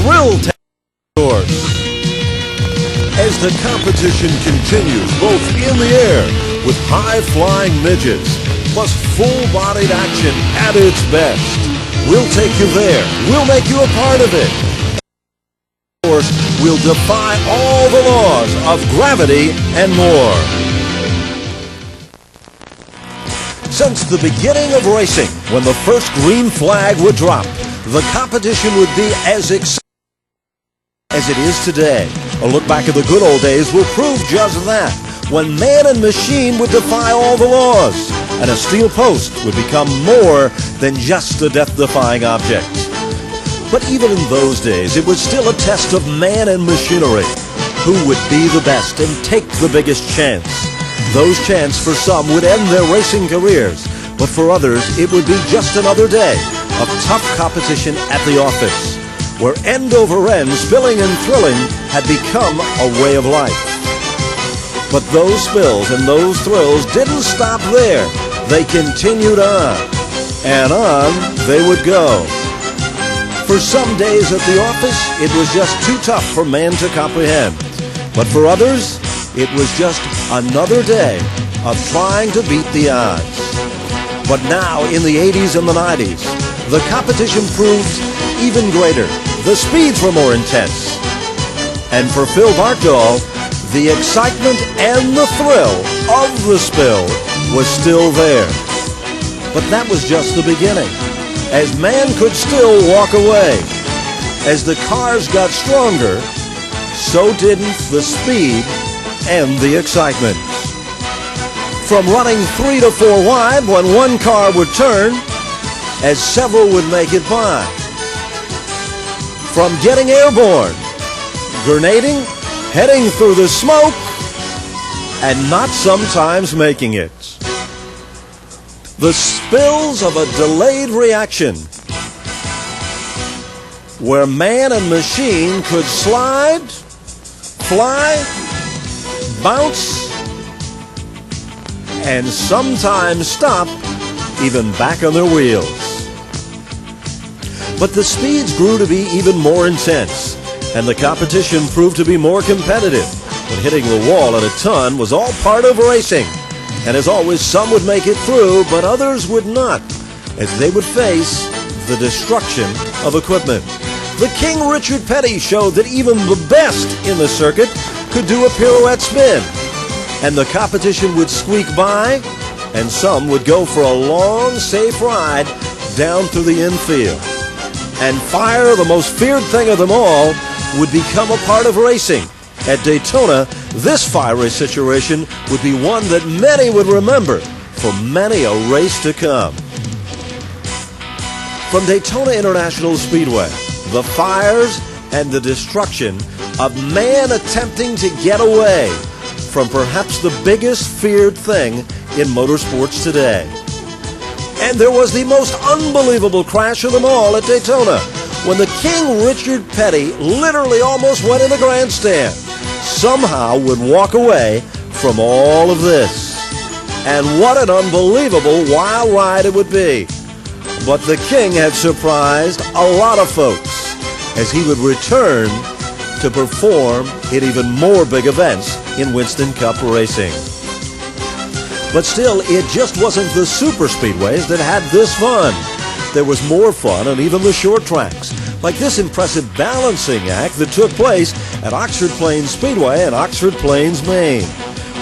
thrill course. As the competition continues both in the air with high-flying midgets plus full-bodied action at its best, we'll take you there. We'll make you a part of it. Of course, we'll defy all the laws of gravity and more. Since the beginning of racing, when the first green flag would drop, the competition would be as exciting as it is today. A look back at the good old days will prove just that, when man and machine would defy all the laws, and a steel post would become more than just a death-defying object. But even in those days, it was still a test of man and machinery. Who would be the best and take the biggest chance? Those chances for some would end their racing careers, but for others it would be just another day of tough competition at the office, where end over end, spilling and thrilling had become a way of life. But those spills and those thrills didn't stop there. They continued on, and on they would go. For some days at the office, it was just too tough for man to comprehend. But for others, it was just another day of trying to beat the odds. But now, in the 80s and the 90s, the competition proved even greater. The speeds were more intense. And for Phil Bartol, the excitement and the thrill of the spill was still there. But that was just the beginning, as man could still walk away. As the cars got stronger, so didn't the speed and the excitement. From running 3 to 4 wide when one car would turn, as several would make it by. From getting airborne, grenading, heading through the smoke, and not sometimes making it. The spills of a delayed reaction, where man and machine could slide, fly, bounce, and sometimes stop, even back on their wheels. But the speeds grew to be even more intense, and the competition proved to be more competitive. But hitting the wall at a ton was all part of racing. And as always, some would make it through, but others would not, as they would face the destruction of equipment. The King Richard Petty showed that even the best in the circuit could do a pirouette spin. And the competition would squeak by, and some would go for a long, safe ride down through the infield. And fire, the most feared thing of them all, would become a part of racing. At Daytona, this fiery situation would be one that many would remember for many a race to come. From Daytona International Speedway, the fires and the destruction of man attempting to get away from perhaps the biggest feared thing in motorsports today. And there was the most unbelievable crash of them all at Daytona, when the King Richard Petty literally almost went in the grandstand. Somehow would walk away from all of this. And what an unbelievable wild ride it would be. But the King had surprised a lot of folks, as he would return to perform in even more big events in Winston Cup racing. But still, it just wasn't the super speedways that had this fun. There was more fun on even the short tracks, like this impressive balancing act that took place at Oxford Plains Speedway in Oxford Plains, Maine,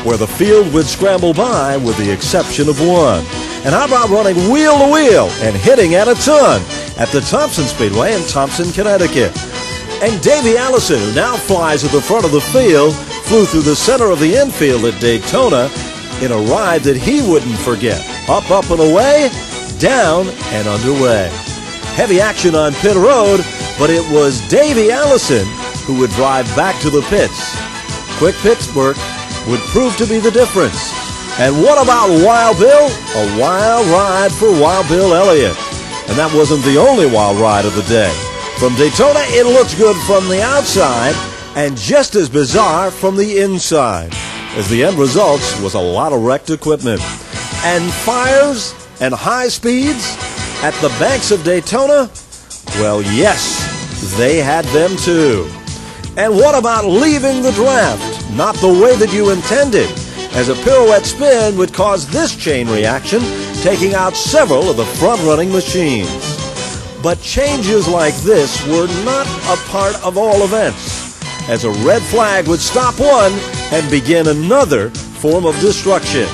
where the field would scramble by with the exception of one. And how about running wheel to wheel and hitting at a ton at the Thompson Speedway in Thompson, Connecticut. And Davey Allison, who now flies at the front of the field, flew through the center of the infield at Daytona in a ride that he wouldn't forget. Up, up, and away, down, and underway. Heavy action on pit road, but it was Davey Allison who would drive back to the pits. Quick pit work would prove to be the difference. And what about Wild Bill? A wild ride for Wild Bill Elliott. And that wasn't the only wild ride of the day. From Daytona, it looks good from the outside and just as bizarre from the inside, as the end result was a lot of wrecked equipment. And fires and high speeds at the banks of Daytona? Well, yes, they had them too. And what about leaving the draft not the way that you intended, as a pirouette spin would cause this chain reaction, taking out several of the front-running machines? But changes like this were not a part of all events, as a red flag would stop one and begin another form of destruction.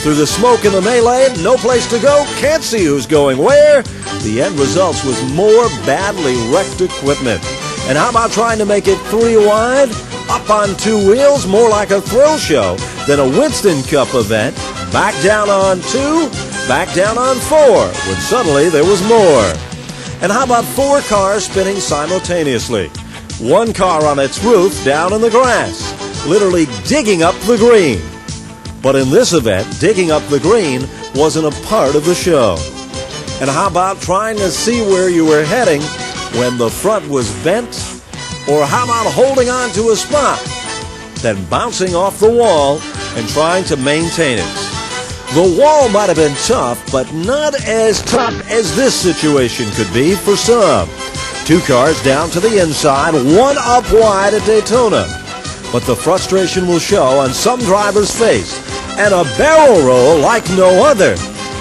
Through the smoke in the melee, no place to go, can't see who's going where, the end results was more badly wrecked equipment. And how about trying to make it 3 wide, up on 2 wheels, more like a thrill show than a Winston Cup event, back down on 2, back down on 4, when suddenly there was more. And how about 4 cars spinning simultaneously? 1 car on its roof down in the grass, literally digging up the green. But in this event, digging up the green wasn't a part of the show. And how about trying to see where you were heading when the front was bent? Or how about holding on to a spot, then bouncing off the wall and trying to maintain it? The wall might have been tough, but not as tough as this situation could be for some. 2 cars down to the inside, 1 up wide at Daytona. But the frustration will show on some driver's face, and a barrel roll like no other.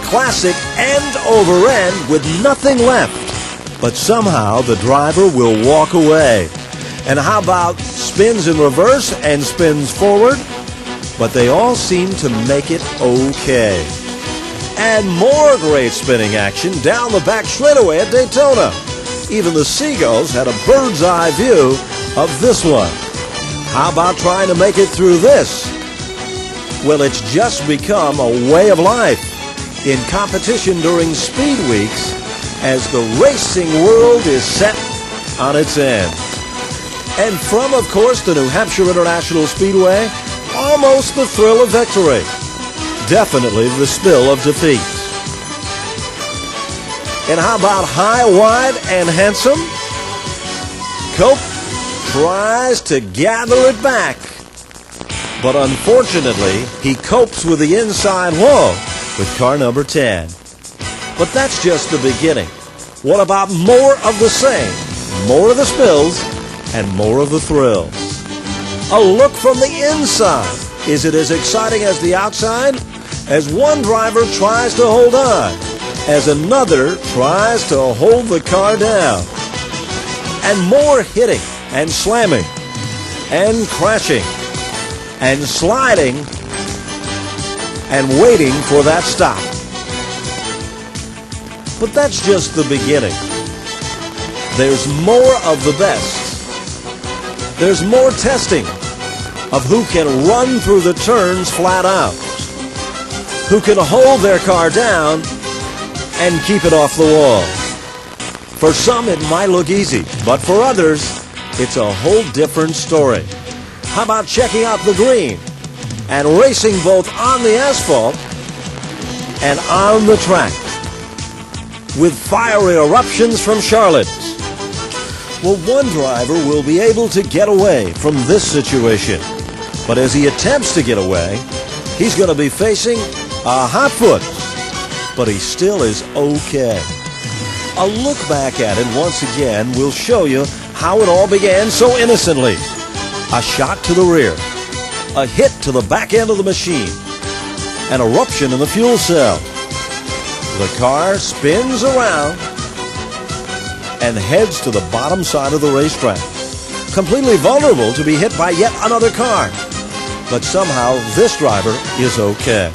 Classic end over end with nothing left. But somehow the driver will walk away. And how about spins in reverse and spins forward? But they all seem to make it okay. And more great spinning action down the back straightaway at Daytona. Even the Seagulls had a bird's eye view of this one. How about trying to make it through this? Well, it's just become a way of life in competition during speed weeks as the racing world is set on its end. And from, of course, the New Hampshire International Speedway, almost the thrill of victory. Definitely the spill of defeat. And how about high, wide, and handsome? Cope tries to gather it back. But unfortunately, he copes with the inside wall with car number 10. But that's just the beginning. What about more of the same? More of the spills and more of the thrills. A look from the inside. Is it as exciting as the outside? As one driver tries to hold on, as another tries to hold the car down. And more hitting and slamming and crashing and sliding and waiting for that stop. But that's just the beginning. There's more of the best. There's more testing of who can run through the turns flat out, who can hold their car down and keep it off the wall. For some, it might look easy, but for others, it's a whole different story. How about checking out the green and racing both on the asphalt and on the track with fiery eruptions from Charlotte? Well, one driver will be able to get away from this situation. But as he attempts to get away, he's going to be facing a hot foot. But he still is okay. A look back at it once again will show you how it all began so innocently. A shot to the rear, a hit to the back end of the machine, an eruption in the fuel cell. The car spins around and heads to the bottom side of the racetrack, completely vulnerable to be hit by yet another car. But somehow this driver is okay.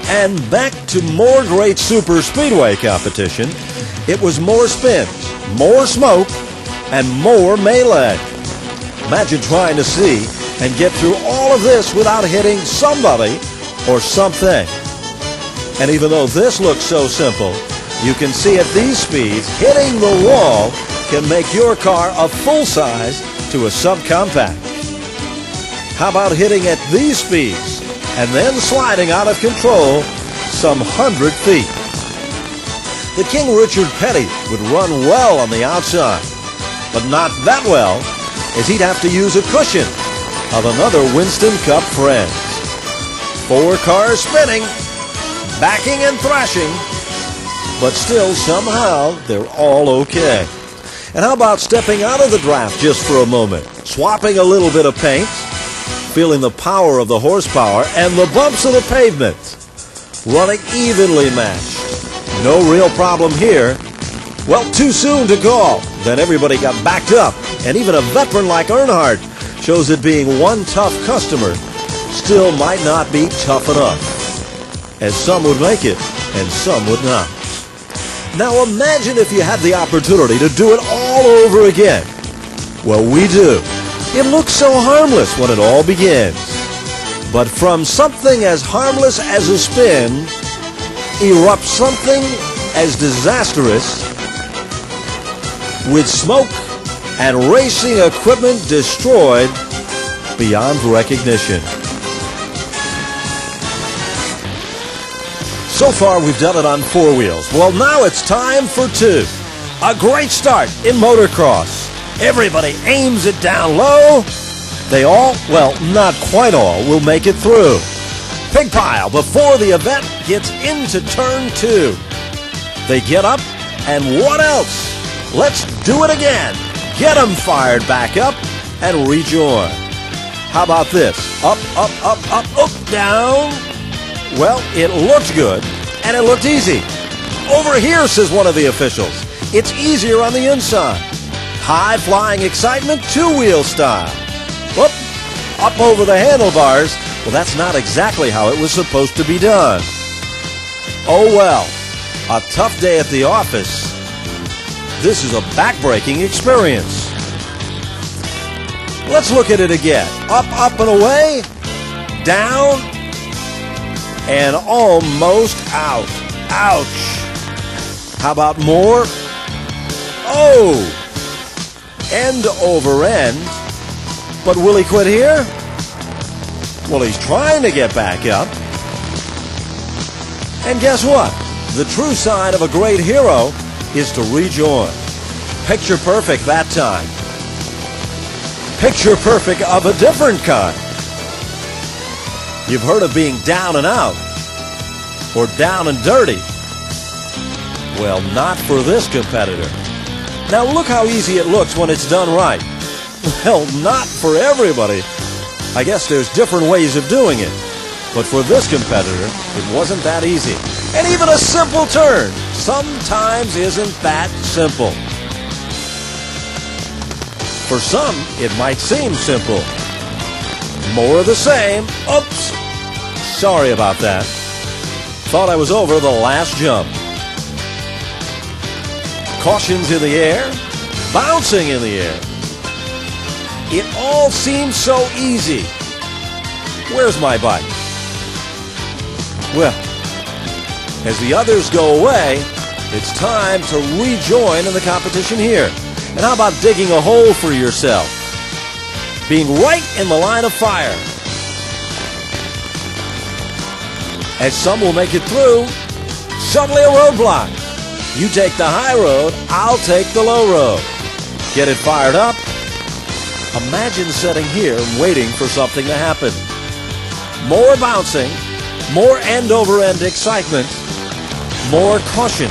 And back to more great super speedway competition. It was more spins, more smoke, and more melee. Imagine trying to see and get through all of this without hitting somebody or something. And even though this looks so simple, you can see at these speeds, hitting the wall can make your car a full size to a subcompact. How about hitting at these speeds and then sliding out of control some 100 feet? The King Richard Petty would run well on the outside, but not that well, as he'd have to use a cushion of another Winston Cup friend. 4 cars spinning, backing and thrashing, but still somehow they're all okay. And how about stepping out of the draft just for a moment, swapping a little bit of paint, feeling the power of the horsepower and the bumps of the pavement, running evenly matched. No real problem here. Well, too soon to call. Then everybody got backed up, and even a veteran like Earnhardt shows that being one tough customer still might not be tough enough, as some would make it and some would not. Now imagine if you had the opportunity to do it all over again. Well, we do. It looks so harmless when it all begins. But from something as harmless as a spin erupts something as disastrous, with smoke and racing equipment destroyed beyond recognition. So far, we've done it on four wheels. Well, now it's time for two. A great start in motocross. Everybody aims it down low. They all, well, not quite all, will make it through. Pig pile before the event gets into turn two. They get up, and what else? Let's do it again. Get them fired back up and rejoin. How about this? Up, up, up, up, up, down. Well, it looked good, and it looked easy. Over here, says one of the officials. It's easier on the inside. High-flying excitement, two-wheel style. Whoop, up over the handlebars. Well, that's not exactly how it was supposed to be done. Oh, well, a tough day at the office. This is a back-breaking experience. Let's look at it again. Up, up, and away. Down. And almost out. Ouch. How about more? Oh. End over end. But will he quit here? Well, he's trying to get back up. And guess what? The true sign of a great hero is to rejoin. Picture perfect that time. Picture perfect of a different kind. You've heard of being down and out or down and dirty. Well, not for this competitor. Now look how easy it looks when it's done right. Well, not for everybody. I guess there's different ways of doing it. But for this competitor, it wasn't that easy. And even a simple turn sometimes isn't that simple. For some, it might seem simple. More of the same. Oops. Sorry about that. Thought I was over the last jump. Cautions in the air. Bouncing in the air. It all seems so easy. Where's my bike? Well, as the others go away, it's time to rejoin in the competition here. And how about digging a hole for yourself? Being right in the line of fire. As some will make it through, suddenly a roadblock. You take the high road, I'll take the low road. Get it fired up. Imagine sitting here and waiting for something to happen. More bouncing, more end-over-end excitement, more caution.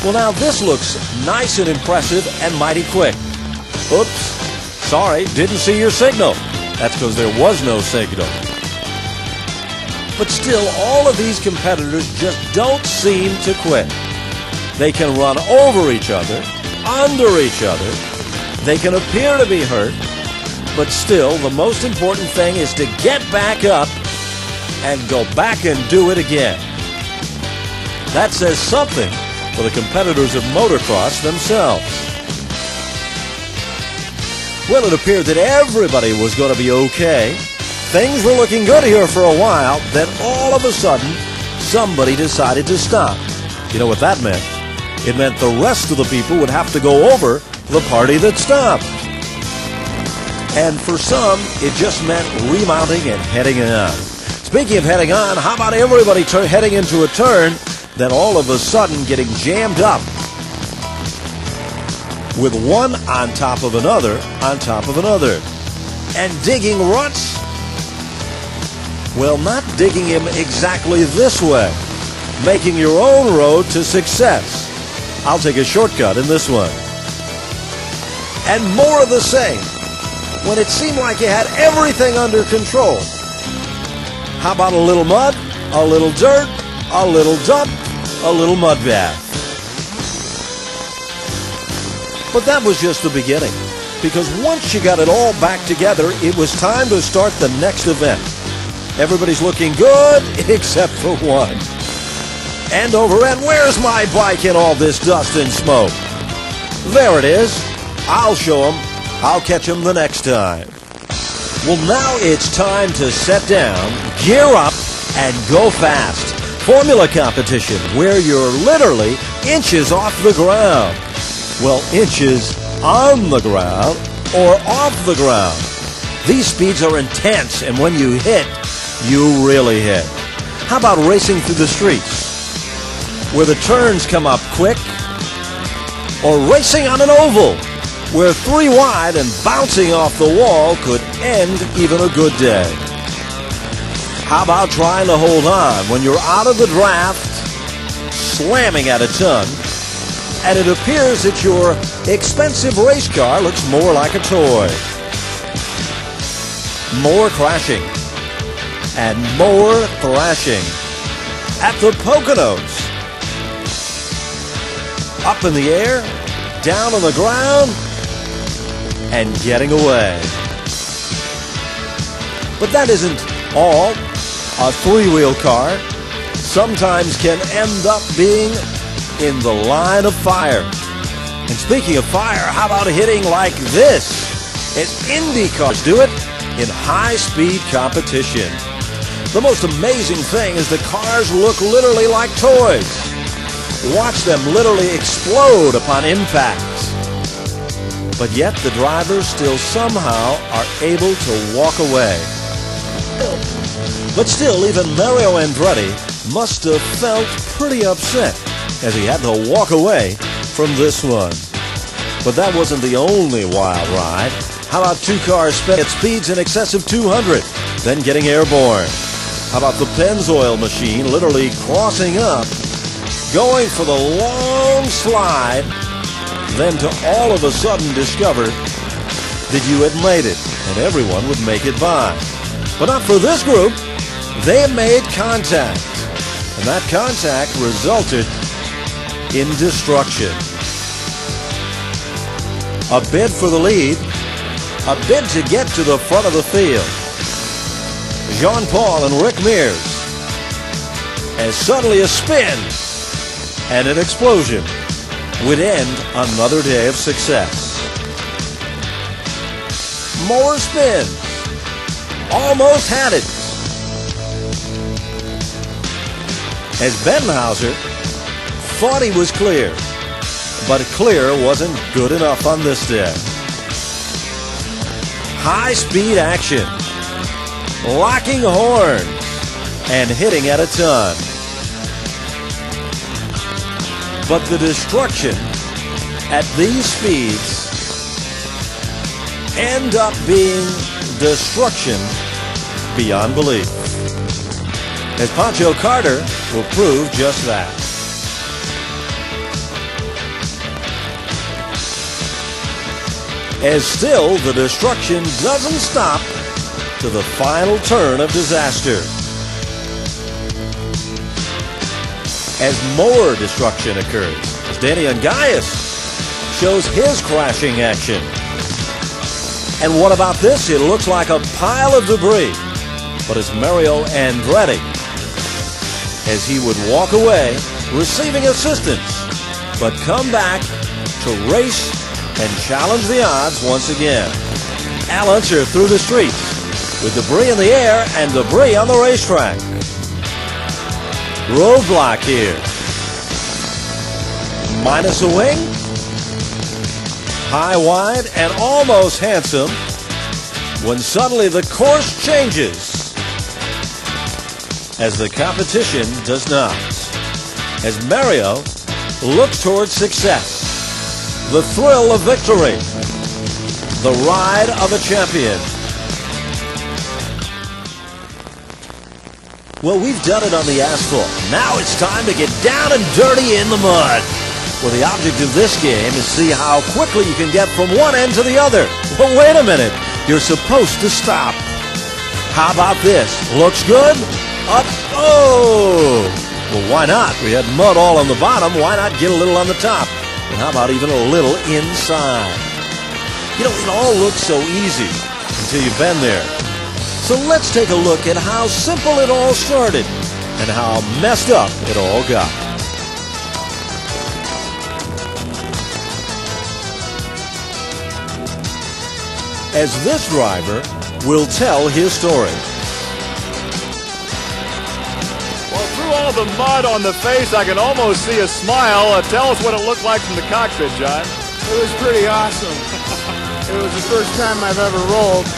Well, now this looks nice and impressive and mighty quick. Oops, sorry, didn't see your signal. That's because there was no signal. But still, all of these competitors just don't seem to quit. They can run over each other, under each other. They can appear to be hurt, but still, the most important thing is to get back up and go back and do it again. That says something for the competitors of motocross themselves. Well, it appeared that everybody was going to be okay. Things were looking good here for a while. Then all of a sudden, somebody decided to stop. You know what that meant? It meant the rest of the people would have to go over the party that stopped. And for some, it just meant remounting and heading on. Speaking of heading on, how about everybody heading into a turn, then all of a sudden getting jammed up with one on top of another, and digging ruts? Well, not digging him exactly this way, making your own road to success. I'll take a shortcut in this one. And more of the same when it seemed like you had everything under control. How about a little mud, a little dirt, a little dump, a little mud bath? But that was just the beginning, because once you got it all back together, it was time to start the next event. Everybody's looking good except for one. And over and where's my bike in all this dust and smoke? There it is. I'll show him. I'll catch him the next time. Well, now it's time to set down, gear up, and go fast. Formula competition, where you're literally inches off the ground. Well, inches on the ground or off the ground. These speeds are intense, and when you hit, you really hit. How about racing through the streets, where the turns come up quick? Or racing on an oval, where 3 wide and bouncing off the wall could end even a good day? How about trying to hold on when you're out of the draft, slamming at a ton, and it appears that your expensive race car looks more like a toy? More crashing and more thrashing at the Poconos. Up in the air, down on the ground, and getting away. But that isn't all. A 3-wheel car sometimes can end up being in the line of fire. And speaking of fire, how about hitting like this? As Indy cars do it in high-speed competition. The most amazing thing is the cars look literally like toys. Watch them literally explode upon impact. But yet the drivers still somehow are able to walk away. But still, even Mario Andretti must have felt pretty upset as he had to walk away from this one. But that wasn't the only wild ride. How about 2 cars sped at speeds in excess of 200, then getting airborne? How about the Pennzoil machine literally crossing up, going for the long slide, then to all of a sudden discover that you had made it and everyone would make it by? But not for this group. They made contact, and that contact resulted in destruction. A bid for the lead, a bid to get to the front of the field. Jean-Paul and Rick Mears, as suddenly a spin and an explosion would end another day of success. More spins. Almost had it. As Bettenhauser thought he was clear, but clear wasn't good enough on this day. High-speed action, locking horns, and hitting at a ton. But the destruction at these speeds end up being destruction beyond belief. As Pancho Carter will prove just that. As still the destruction doesn't stop to the final turn of disaster. As more destruction occurs, as Danny Ungaius shows his crashing action. And what about this? It looks like a pile of debris. But it's Mario Andretti, as he would walk away, receiving assistance, but come back to race and challenge the odds once again. Al Unser through the streets, with debris in the air and debris on the racetrack. Roadblock here. Minus a wing. High, wide, and almost handsome, when suddenly the course changes, as the competition does not. As Mario looks towards success, the thrill of victory, the ride of a champion. Well, we've done it on the asphalt. Now it's time to get down and dirty in the mud. Well, the object of this game is to see how quickly you can get from one end to the other. Well, wait a minute. You're supposed to stop. How about this? Looks good? Up. Oh! Well, why not? We had mud all on the bottom. Why not get a little on the top? And how about even a little inside? You know, it all looks so easy until you've been there. So let's take a look at how simple it all started and how messed up it all got. As this driver will tell his story. Well, through all the mud on the face, I can almost see a smile. Tell us what it looked like from the cockpit, John. It was pretty awesome. It was the first time I've ever rolled,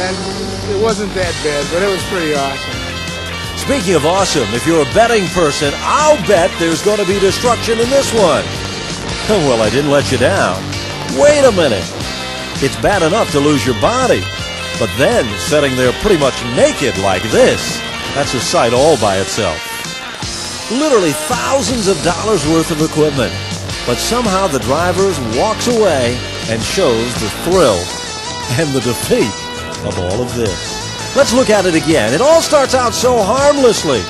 and it wasn't that bad, but it was pretty awesome. Speaking of awesome, if you're a betting person, I'll bet there's going to be destruction in this one. Well, I didn't let you down. Wait a minute. It's bad enough to lose your body, but then sitting there pretty much naked like this, that's a sight all by itself. Literally thousands of dollars worth of equipment, but somehow the driver walks away and shows the thrill and the defeat of all of this. Let's look at it again. It all starts out so harmlessly.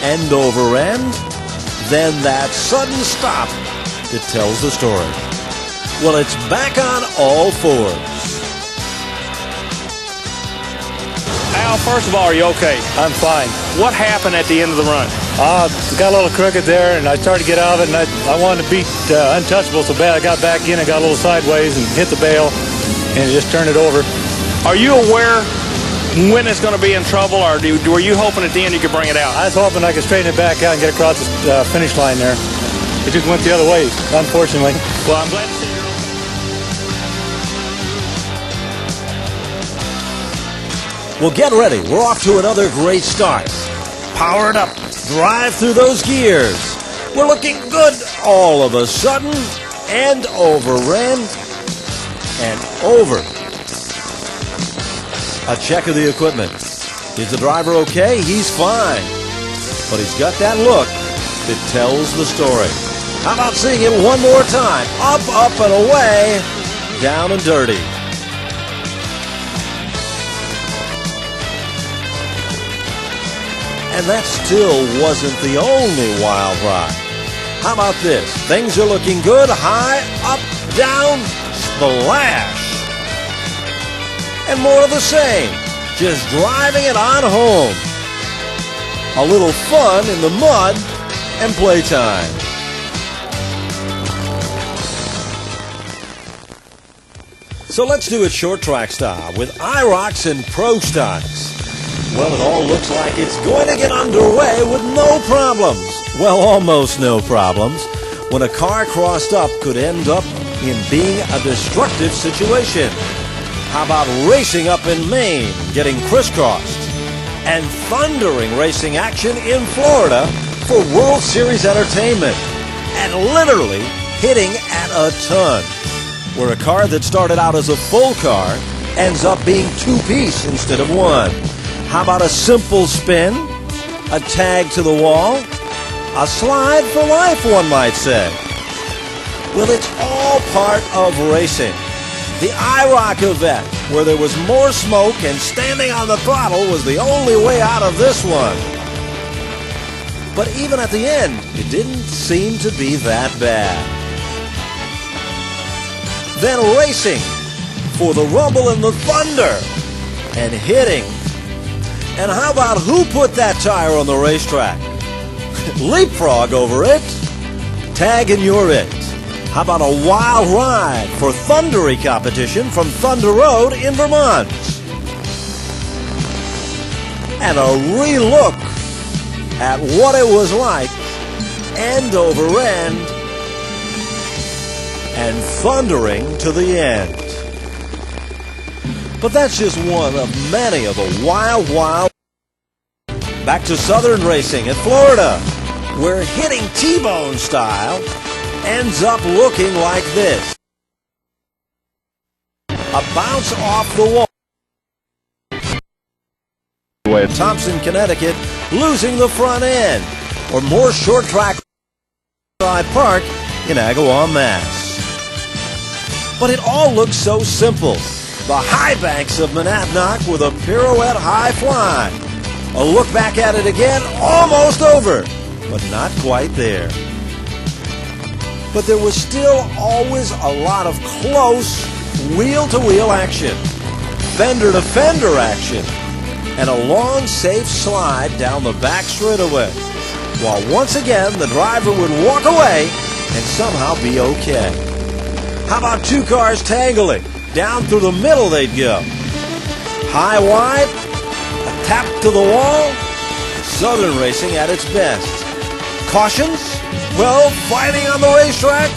End over end, then that sudden stop. It tells the story. Well, it's back on all fours. Al, first of all, are you okay? I'm fine. What happened at the end of the run? Got a little crooked there, and I started to get out of it, and I wanted to beat Untouchable so bad. I got back in and got a little sideways and hit the bail, and just turned it over. Are you aware when it's going to be in trouble, or were you hoping at the end you could bring it out? I was hoping I could straighten it back out and get across the finish line there. It just went the other way, unfortunately. Well, I'm glad to see you. Well, get ready. We're off to another great start. Power it up. Drive through those gears. We're looking good all of a sudden. And over, end, and over. A check of the equipment. Is the driver okay? He's fine. But he's got that look that tells the story. How about seeing it one more time? Up, up, and away. Down and dirty. And that still wasn't the only wild ride. How about this? Things are looking good. High, up, down, splash. And more of the same. Just driving it on home. A little fun in the mud and playtime. So let's do it short track style with IROCs and Pro Stocks. Well, it all looks like it's going to get underway with no problems. Well, almost no problems. When a car crossed up could end up in being a destructive situation. How about racing up in Maine, getting crisscrossed? And thundering racing action in Florida for World Series entertainment. And literally hitting at a ton. Where a car that started out as a full car ends up being two-piece instead of one. How about a simple spin, a tag to the wall, a slide for life, one might say? Well, it's all part of racing. The IROC event, where there was more smoke and standing on the throttle was the only way out of this one. But even at the end, it didn't seem to be that bad. Then racing for the rumble and the thunder and hitting. And how about who put that tire on the racetrack? Leapfrog over it. Tag and you're it. How about a wild ride for thundery competition from Thunder Road in Vermont? And a re-look at what it was like end over end and thundering to the end. But that's just one of many of the wild. Back to Southern racing in Florida, where hitting T-bone style ends up looking like this. A bounce off the wall. Thompson, Connecticut, losing the front end. Or more short track Park in Agawam, Mass. But it all looks so simple. The high banks of Monadnock with a pirouette high fly. A look back at it again, almost over, but not quite there. But there was still always a lot of close wheel-to-wheel action, fender-to-fender action, and a long, safe slide down the back straightaway, while once again the driver would walk away and somehow be okay. How about two cars tangling? Down through the middle they'd go. High wide, a tap to the wall, Southern racing at its best. Cautions? Well, fighting on the racetrack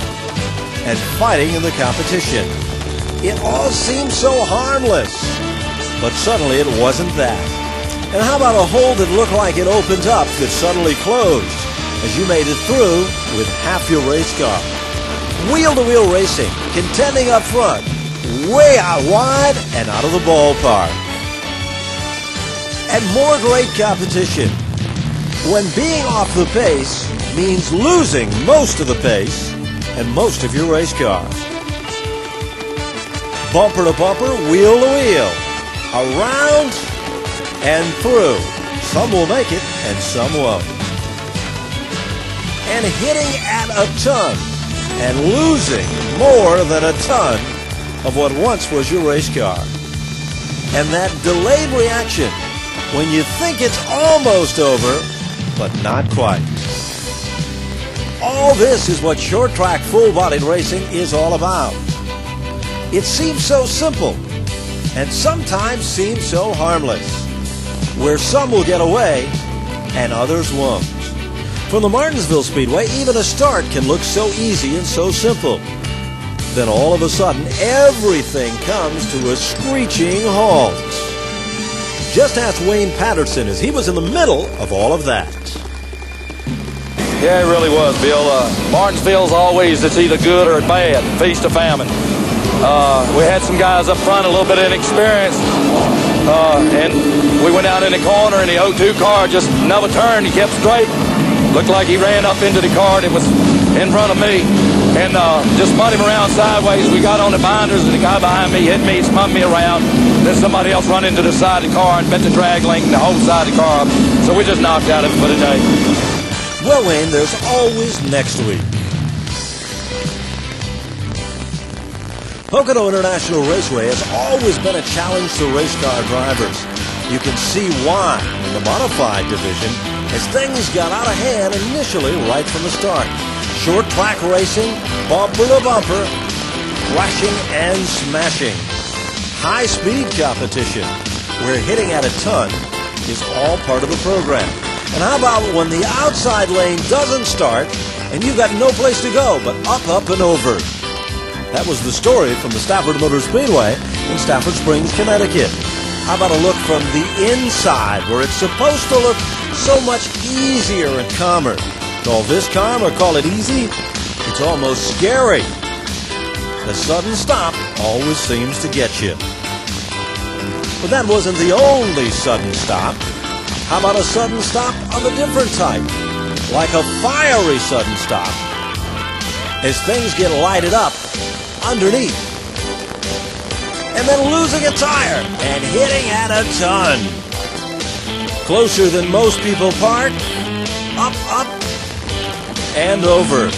and fighting in the competition. It all seemed so harmless, but suddenly it wasn't that. And how about a hole that looked like it opened up that suddenly closed as you made it through with half your race car? Wheel-to-wheel racing, contending up front, way out wide and out of the ballpark. And more great competition. When being off the pace means losing most of the pace and most of your race car. Bumper to bumper, wheel to wheel, around and through. Some will make it and some won't. And hitting at a ton and losing more than a ton of what once was your race car. And that delayed reaction when you think it's almost over, but not quite. All this is what short track full-bodied racing is all about. It seems so simple and sometimes seems so harmless, where some will get away and others won't. From the Martinsville Speedway, even a start can look so easy and so simple. Then all of a sudden, everything comes to a screeching halt. Just ask Wayne Patterson as he was in the middle of all of that. Yeah, it really was, Bill. Martinsville's always, it's either good or bad, feast or famine. We had some guys up front, a little bit of inexperience, and we went out in the corner, and the 02 car just never turned. He kept straight. Looked like he ran up into the car that was in front of me, and just spun him around sideways. We got on the binders, and the guy behind me hit me, spun me around. Then somebody else run into the side of the car and bent the drag link and the whole side of the car up. So we just knocked out of it for the day. Well, Wayne, there's always next week. Pocono International Raceway has always been a challenge to race car drivers. You can see why in the modified division as things got out of hand initially right from the start. Short track racing, bumper to bumper, crashing and smashing. High speed competition, where hitting at a ton is all part of the program. And how about when the outside lane doesn't start and you've got no place to go but up, up, and over? That was the story from the Stafford Motor Speedway in Stafford Springs, Connecticut. How about a look from the inside where it's supposed to look so much easier and calmer? Call this calm or call it easy? It's almost scary. The sudden stop always seems to get you. But that wasn't the only sudden stop. How about a sudden stop of a different type? Like a fiery sudden stop as things get lighted up underneath. And then losing a tire and hitting at a ton. Closer than most people park, up, up, and over.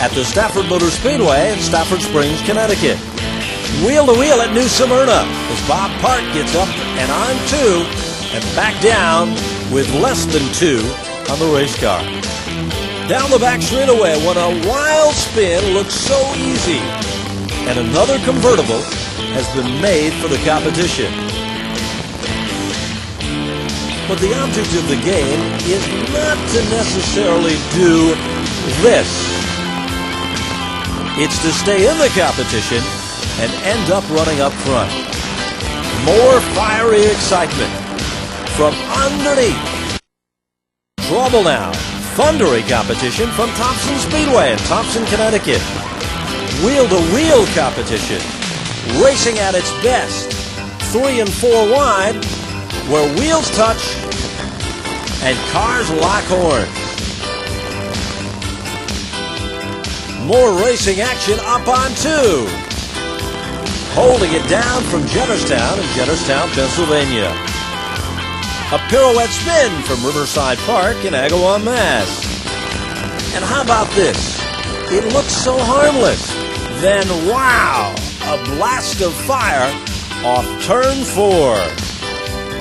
At the Stafford Motor Speedway in Stafford Springs, Connecticut. Wheel to wheel at New Smyrna as Bob Park gets up and on 2 and back down with less than 2 on the race car. Down the back straightaway when a wild spin looks so easy. And another convertible has been made for the competition. But the object of the game is not to necessarily do this. It's to stay in the competition and end up running up front. More fiery excitement from underneath. Trouble now. Thundery competition from Thompson Speedway in Thompson, Connecticut. Wheel-to-wheel competition. Racing at its best. 3 and 4 wide, where wheels touch and cars lock horns. More racing action up on 2. Holding it down from Jennerstown in Jennerstown, Pennsylvania. A pirouette spin from Riverside Park in Agawam, Mass. And how about this? It looks so harmless. Then, wow, a blast of fire off turn 4.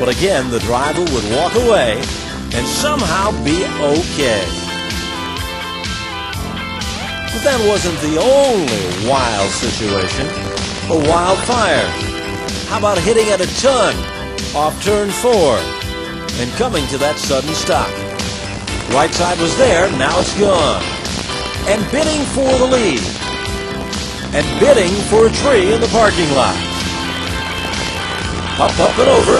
But again, the driver would walk away and somehow be okay. But that wasn't the only wild situation. A wildfire. How about hitting at a ton off turn 4 and coming to that sudden stop? Right side was there, now it's gone. And bidding for the lead. And bidding for a tree in the parking lot. Up and over.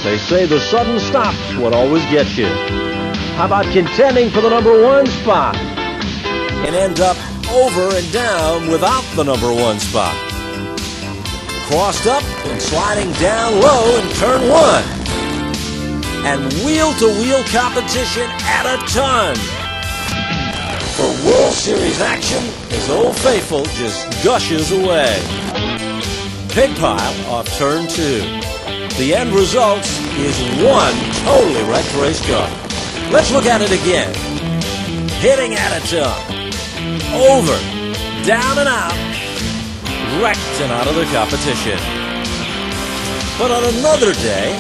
They say the sudden stop's what always gets you. How about contending for the number 1 spot and end up over and down without the number 1 spot? Crossed up and sliding down low in turn 1. And wheel-to-wheel competition at a ton. For World Series action, as Old Faithful just gushes away. Pig pile off turn 2. The end result is one totally wrecked race car. Let's look at it again. Hitting at a ton. Over, down and out. Wrecked and out of the competition. But on another day,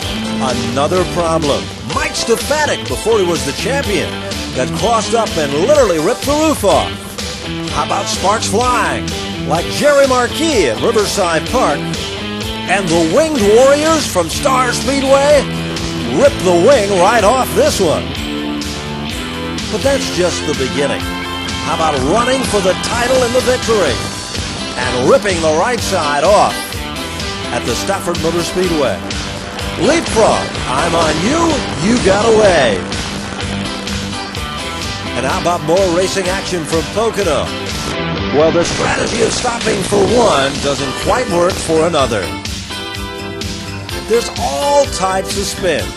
another problem. Mike Stefanik, before he was the champion, got crossed up and literally ripped the roof off. How about sparks flying, like Jerry Marquis at Riverside Park? And the Winged Warriors from Star Speedway ripped the wing right off this one. But that's just the beginning. How about running for the title and the victory? And ripping the right side off at the Stafford Motor Speedway. Leapfrog, I'm on you, you got away. And how about more racing action from Pocono? Well, the strategy of stopping for one doesn't quite work for another. There's all types of spins,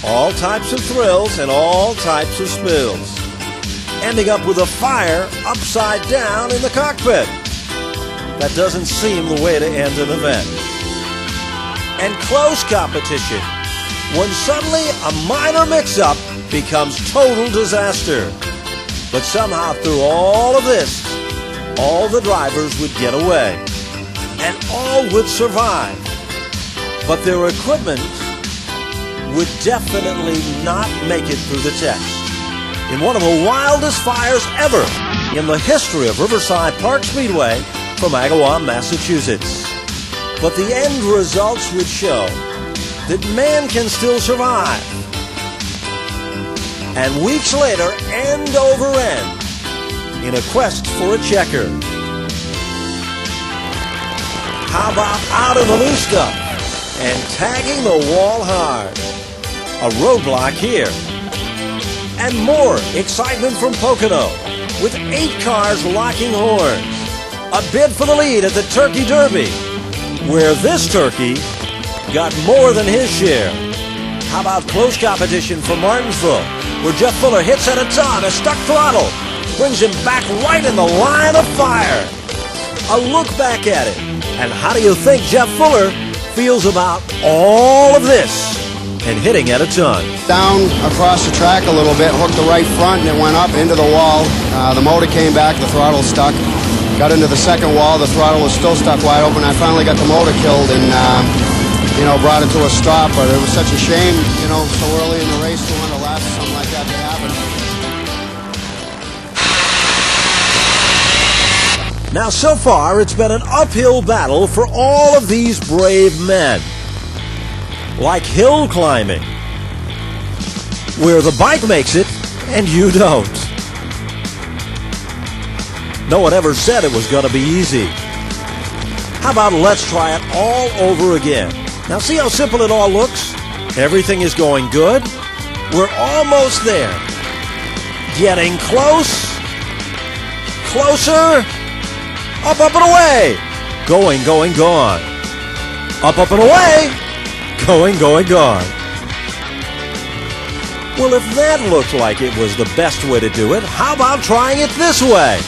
all types of thrills, and all types of spills. Ending up with a fire upside down in the cockpit. That doesn't seem the way to end an event. And close competition, when suddenly a minor mix-up becomes total disaster. But somehow through all of this, all the drivers would get away. And all would survive. But their equipment would definitely not make it through the test. In one of the wildest fires ever in the history of Riverside Park Speedway from Agawam, Massachusetts. But the end results would show that man can still survive. And weeks later, end over end, in a quest for a checker. How about out of the loose stuff and tagging the wall hard? A roadblock here. And more excitement from Pocono with 8 cars locking horns. A bid for the lead at the Turkey Derby, where this turkey got more than his share. How about close competition from Martinsville, where Jeff Fuller hits at a ton, a stuck throttle, brings him back right in the line of fire. A look back at it. And how do you think Jeff Fuller feels about all of this and hitting at a ton? Down across the track a little bit, hooked the right front, and it went up into the wall. The motor came back, the throttle stuck. Got into the second wall, the throttle was still stuck wide open. I finally got the motor killed and, brought it to a stop. But it was such a shame, so early in the race to want to lap something like that to happen. Now, so far, it's been an uphill battle for all of these brave men. Like hill climbing, where the bike makes it and you don't. No one ever said it was going to be easy. How about let's try it all over again? Now see how simple it all looks? Everything is going good. We're almost there. Getting close. Closer. Up and away. Going, gone. Up and away. Going, gone. Well, if that looked like it was the best way to do it, how about trying it this way?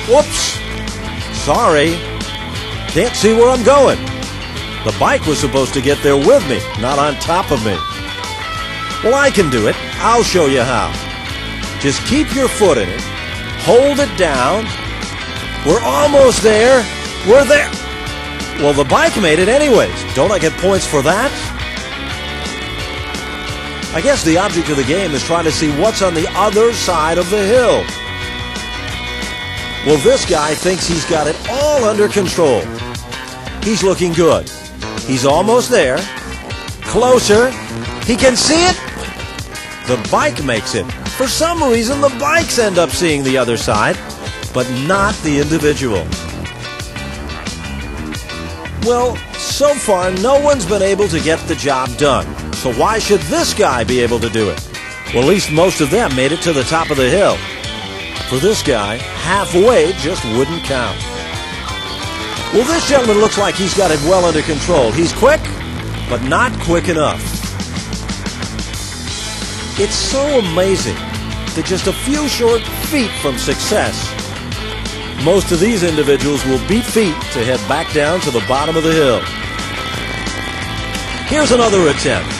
Whoops. Sorry. Can't see where I'm going. The bike was supposed to get there with me, not on top of me. Well, I can do it. I'll show you how. Just keep your foot in it. Hold it down. We're almost there. We're there. Well, the bike made it anyways. Don't I get points for that? I guess the object of the game is trying to see what's on the other side of the hill. Well, this guy thinks he's got it all under control. He's looking good. He's almost there. Closer. He can see it. The bike makes it. For some reason, the bikes end up seeing the other side, but not the individual. Well, so far, no one's been able to get the job done. So why should this guy be able to do it? Well, at least most of them made it to the top of the hill. For this guy, halfway just wouldn't count. Well, this gentleman looks like he's got it well under control. He's quick, but not quick enough. It's so amazing that just a few short feet from success, most of these individuals will beat feet to head back down to the bottom of the hill. Here's another attempt.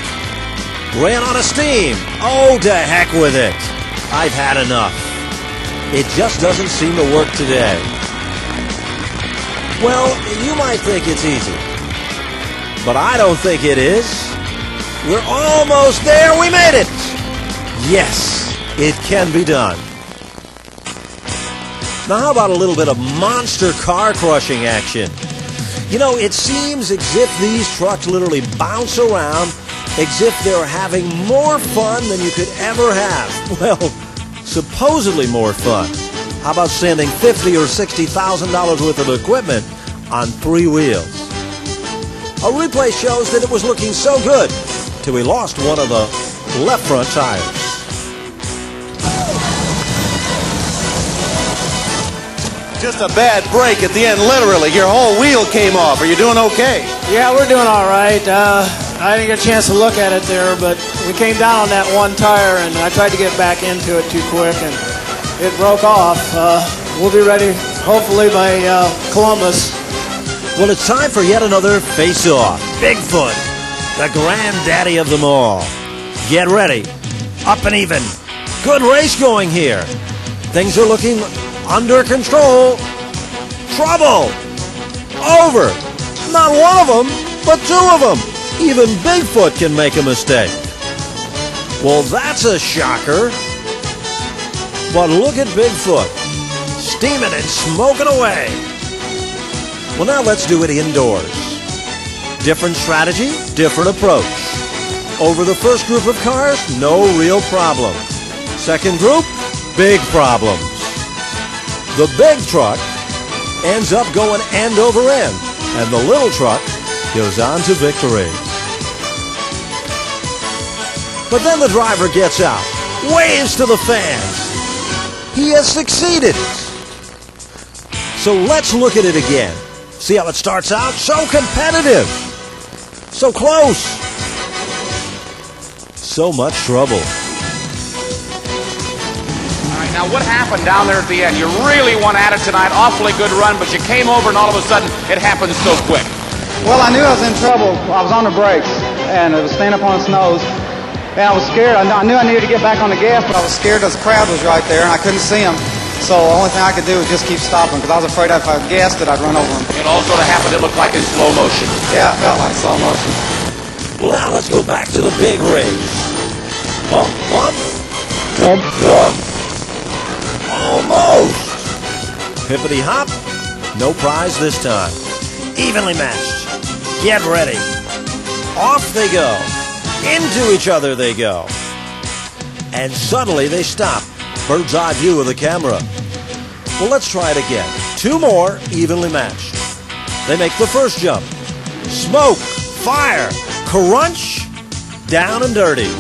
Ran out of steam. Oh, to heck with it. I've had enough. It just doesn't seem to work today. Well, you might think it's easy, but I don't think it is. We're almost there. We made it. Yes, it can be done. Now, how about a little bit of monster car crushing action? You know, it seems as if these trucks literally bounce around as if they're having more fun than you could ever have. Well, supposedly more fun. How about sending $50,000 or $60,000 worth of equipment on 3 wheels? A replay shows that it was looking so good till we lost one of the left front tires. Just a bad break at the end, literally. Your whole wheel came off. Are you doing okay? Yeah, we're doing all right. I didn't get a chance to look at it there, but we came down on that one tire, and I tried to get back into it too quick, and it broke off. We'll be ready, hopefully, by Columbus. Well, it's time for yet another face-off. Bigfoot, the granddaddy of them all. Get ready. Up and even. Good race going here. Things are looking under control. Trouble. Over. Not one of them, but 2 of them. Even Bigfoot can make a mistake. Well, that's a shocker. But look at Bigfoot. Steaming and smoking away. Well, now let's do it indoors. Different strategy, different approach. Over the first group of cars, no real problem. Second group, big problems. The big truck ends up going end over end, and the little truck goes on to victory. But then the driver gets out, waves to the fans. He has succeeded. So let's look at it again. See how it starts out? So competitive. So close. So much trouble. Now, what happened down there at the end? You really went at it tonight. Awfully good run, but you came over, and all of a sudden, it happened so quick. Well, I knew I was in trouble. I was on the brakes, and it was staying up on its nose. And I was scared. I knew I needed to get back on the gas, but I was scared because the crowd was right there, and I couldn't see them. So the only thing I could do was just keep stopping, because I was afraid if I gassed it, I'd run over them. It all sort of happened. It looked like in slow motion. Yeah, it felt like slow motion. Well, now let's go back to the big race. Bump, bump. Bump, bump. Almost. Hippity hop. No prize this time. Evenly matched. Get ready. Off they go. Into each other they go. And suddenly they stop. Bird's eye view of the camera. Well, let's try it again. 2 more evenly matched. They make the first jump. Smoke. Fire. Crunch. Down and dirty.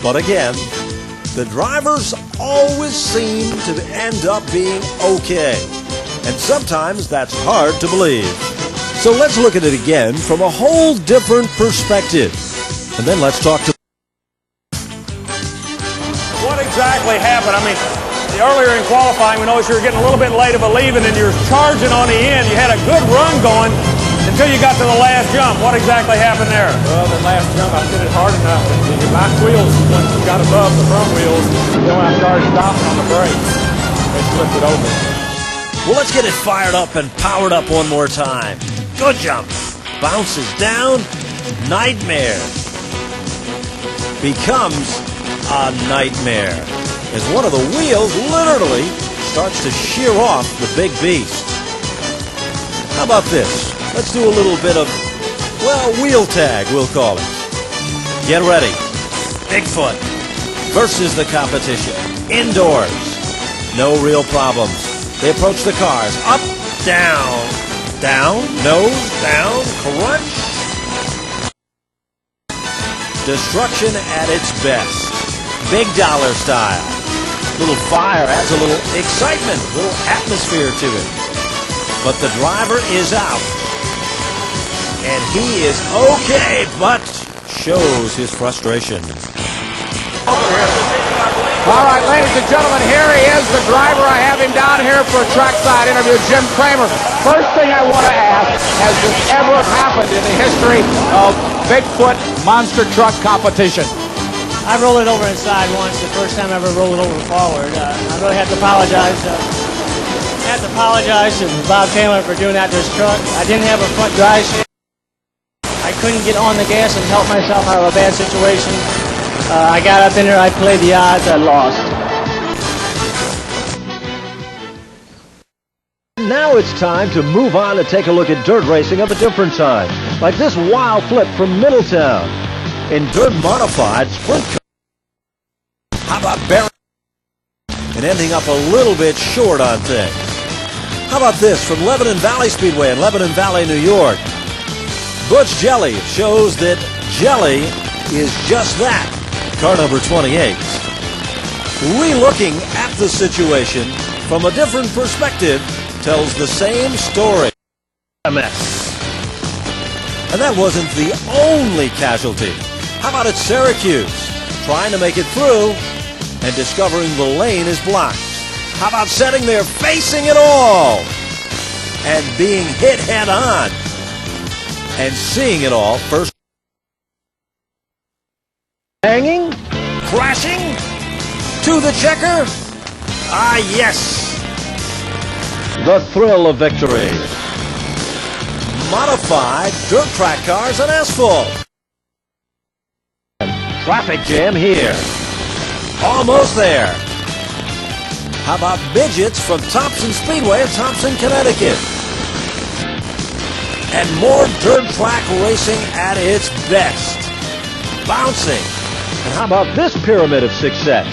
But again, the drivers always seem to end up being okay. And sometimes that's hard to believe. So let's look at it again from a whole different perspective. And then let's talk to... What exactly happened? I mean, earlier in qualifying, we noticed you were getting a little bit late of a leaving and you're charging on the end. You had a good run going until you got to the last jump. What exactly happened there? Well, the last jump, I hit it hard enough. The back wheels, once you got above the front wheels, then when I started stopping on the brakes, they flipped it over. Well, let's get it fired up and powered up one more time. Good jump. Bounces down. Nightmare. Becomes a nightmare as one of the wheels literally starts to shear off the big beast. How about this? Let's do a little bit of, well, wheel tag, we'll call it. Get ready. Bigfoot versus the competition. Indoors. No real problems. They approach the cars. Up, down, down, nose, down, crunch. Destruction at its best. Big dollar style. Little fire adds a little excitement, a little atmosphere to it. But the driver is out. And he is okay, but shows his frustration. All right, ladies and gentlemen, here he is, the driver. I have him down here for a trackside interview, Jim Kramer. First thing I want to ask, has this ever happened in the history of Bigfoot monster truck competition? I rolled it over inside once, the first time I ever rolled it over forward. I really have to apologize. To Bob Taylor for doing that to his truck. I didn't have a front drive shaft. I couldn't get on the gas and help myself out of a bad situation. I got up in there, I played the odds, I lost. Now it's time to move on and take a look at dirt racing of a different time, like this wild flip from Middletown. In dirt modified sprint car. How about Barry? And ending up a little bit short on things. How about this from Lebanon Valley Speedway in Lebanon Valley, New York? Butch Jelly shows that Jelly is just that. Car number 28. Re-looking at the situation from a different perspective tells the same story. A mess. And that wasn't the only casualty. How about at Syracuse? Trying to make it through and discovering the lane is blocked. How about sitting there facing it all and being hit head on and seeing it all first? Hanging? Crashing? To the checker? Ah, yes. The thrill of victory. Modified dirt track cars and asphalt. Traffic jam here. Almost there. How about midgets from Thompson Speedway in Thompson, Connecticut? And more dirt track racing at its best. Bouncing. And how about this pyramid of success?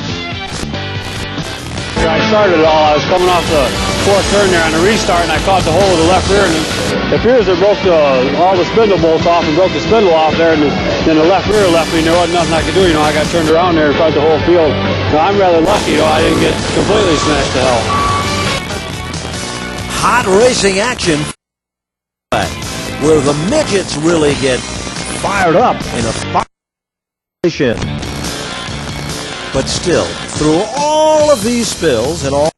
I started it all. I was coming off the fourth turn there on the restart, and I caught the hole of the left rear, and it appears it broke all the spindle bolts off and broke the spindle off there, and then the left rear left me. There wasn't nothing I could do. I got turned around there and caught the whole field. Now, I'm rather lucky, I didn't get completely smashed to hell. Hot racing action where the midgets really get fired up in a fire. But still, through all of these spills and all,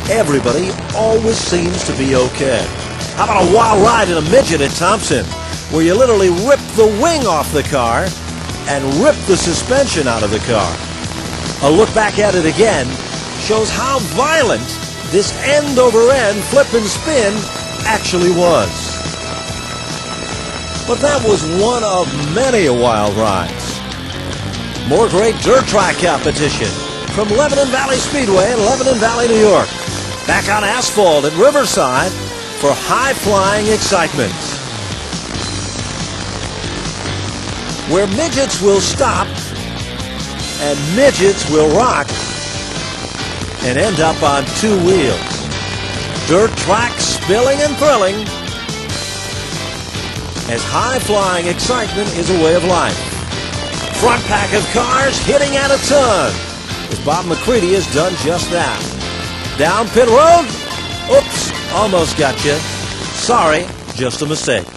everybody always seems to be okay. How about a wild ride in a midget at Thompson, where you literally rip the wing off the car and rip the suspension out of the car? A look back at it again shows how violent this end-over-end flip and spin actually was. But that was one of many wild rides. More great dirt track competition from Lebanon Valley Speedway in Lebanon Valley, New York. Back on asphalt at Riverside for high-flying excitement. Where midgets will stop and midgets will rock and end up on two wheels. Dirt track spilling and thrilling as high-flying excitement is a way of life. Front pack of cars hitting at a ton as Bob McCready has done just that. Down pit road. Oops, almost got you. Sorry, just a mistake.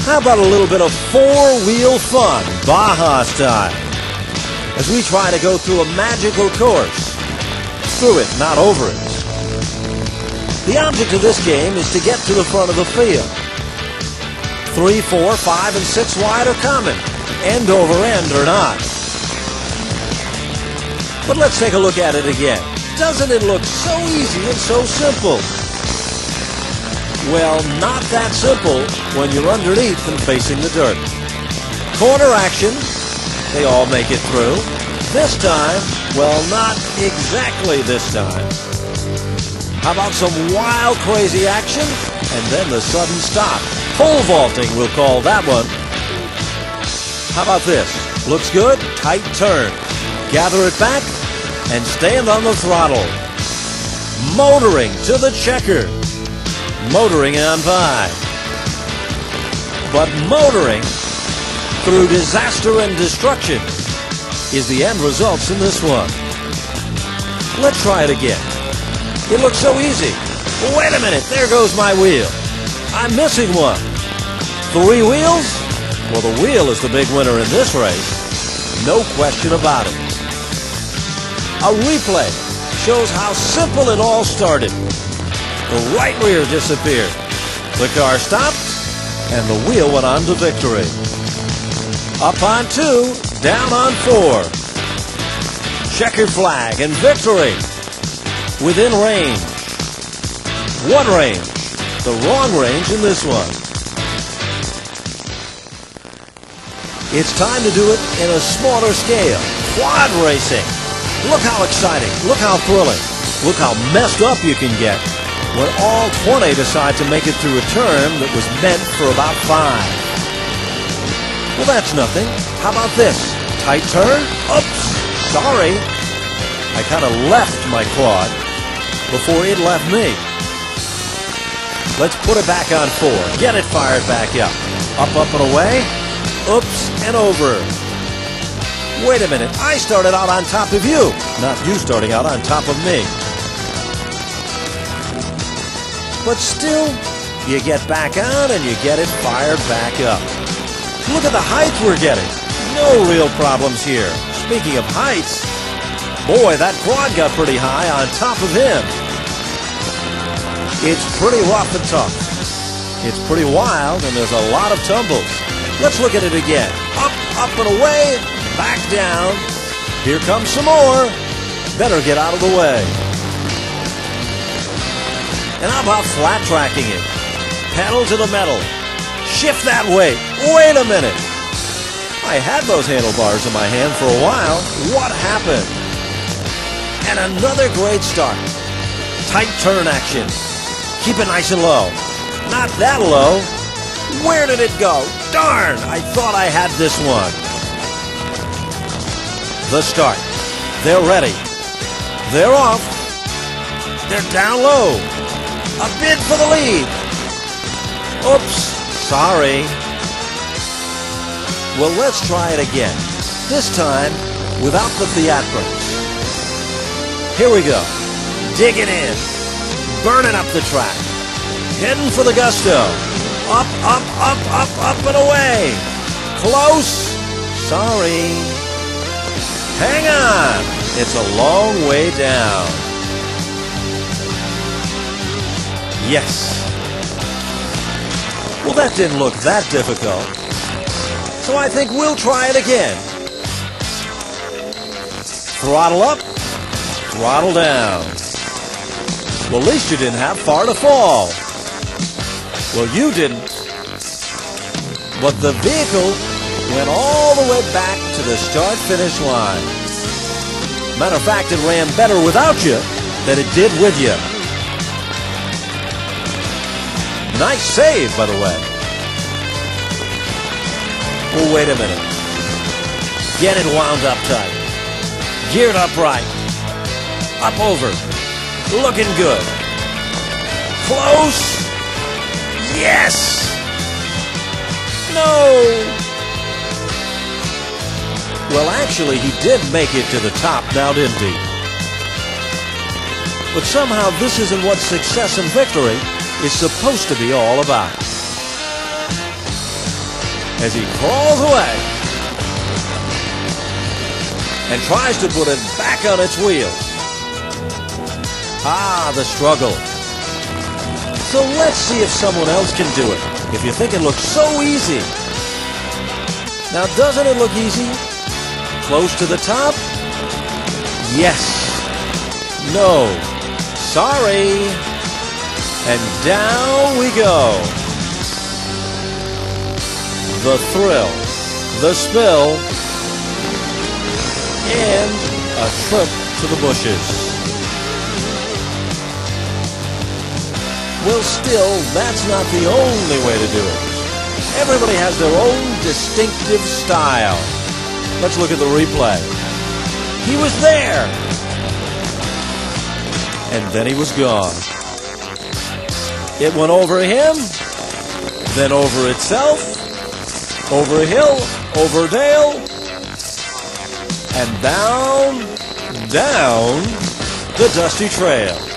How about a little bit of four-wheel fun, Baja style? as we try to go through a magical course. Through it, not over it. The object of this game is to get to the front of the field. 3, 4, 5, and 6 wide are common. End over end or not. But let's take a look at it again. Doesn't it look so easy and so simple? Well, not that simple when you're underneath and facing the dirt. Corner action, they all make it through. This time, well, not exactly this time. How about some wild, crazy action? And then the sudden stop. Pole vaulting, we'll call that one. How about this? Looks good, tight turn. Gather it back and stand on the throttle. Motoring to the checker. Motoring on by. But motoring through disaster and destruction is the end results in this one. Let's try it again. It looks so easy. Wait a minute, there goes my wheel. I'm missing one. 3 wheels? Well, the wheel is the big winner in this race. No question about it. A replay shows how simple it all started. The right rear disappeared. The car stopped, and the wheel went on to victory. Up on 2, down on 4. Checkered flag and victory. Within range. One range. The wrong range in this one. It's time to do it in a smaller scale. Quad racing. Look how exciting. Look how thrilling. Look how messed up you can get when all 20 decide to make it through a turn that was meant for about 5. Well, that's nothing. How about this? Tight turn? Oops, sorry. I kind of left my quad before it left me. Let's put it back on 4. Get it fired back up. Up, up, and away. Oops, and over. Wait a minute. I started out on top of you, not you starting out on top of me. But still, you get back on and you get it fired back up. Look at the height we're getting. No real problems here. Speaking of heights, boy, that quad got pretty high on top of him. It's pretty rough and tough. It's pretty wild, and there's a lot of tumbles. Let's look at it again. Up, up, and away, back down. Here comes some more. Better get out of the way. And how about flat tracking it? Pedal to the metal. Shift that weight. Wait a minute. I had those handlebars in my hand for a while. What happened? And another great start. Tight turn action. Keep it nice and low. Not that low. Where did it go? Darn, I thought I had this one. The start. They're ready. They're off. They're down low. A bid for the lead. Oops, sorry. Well, let's try it again. This time, without the theatrics. Here we go. Digging in. Burning up the track. Heading for the gusto. Up, up, up, up, up, and away. Close. Sorry. Hang on. It's a long way down. Yes. Well, that didn't look that difficult. So I think we'll try it again. Throttle up. Throttle down. Well, at least you didn't have far to fall. Well, you didn't. But the vehicle went all the way back to the start-finish line. Matter of fact, it ran better without you than it did with you. Nice save, by the way. Well, wait a minute. Get it wound up tight. Geared up right. Up over. Looking good. Close. Yes! No! Well, actually, he did make it to the top now, didn't he? But somehow this isn't what success and victory is supposed to be all about. As he crawls away. and tries to put it back on its wheels. Ah, the struggle. So let's see if someone else can do it. If you think it looks so easy. Now, doesn't it look easy? Close to the top? Yes. No. Sorry. And down we go. The thrill, the spill, and a trip to the bushes. Well, still, that's not the only way to do it. Everybody has their own distinctive style. Let's look at the replay. He was there. And then he was gone. It went over him, then over itself, over a hill, over a dale, and down the dusty trail.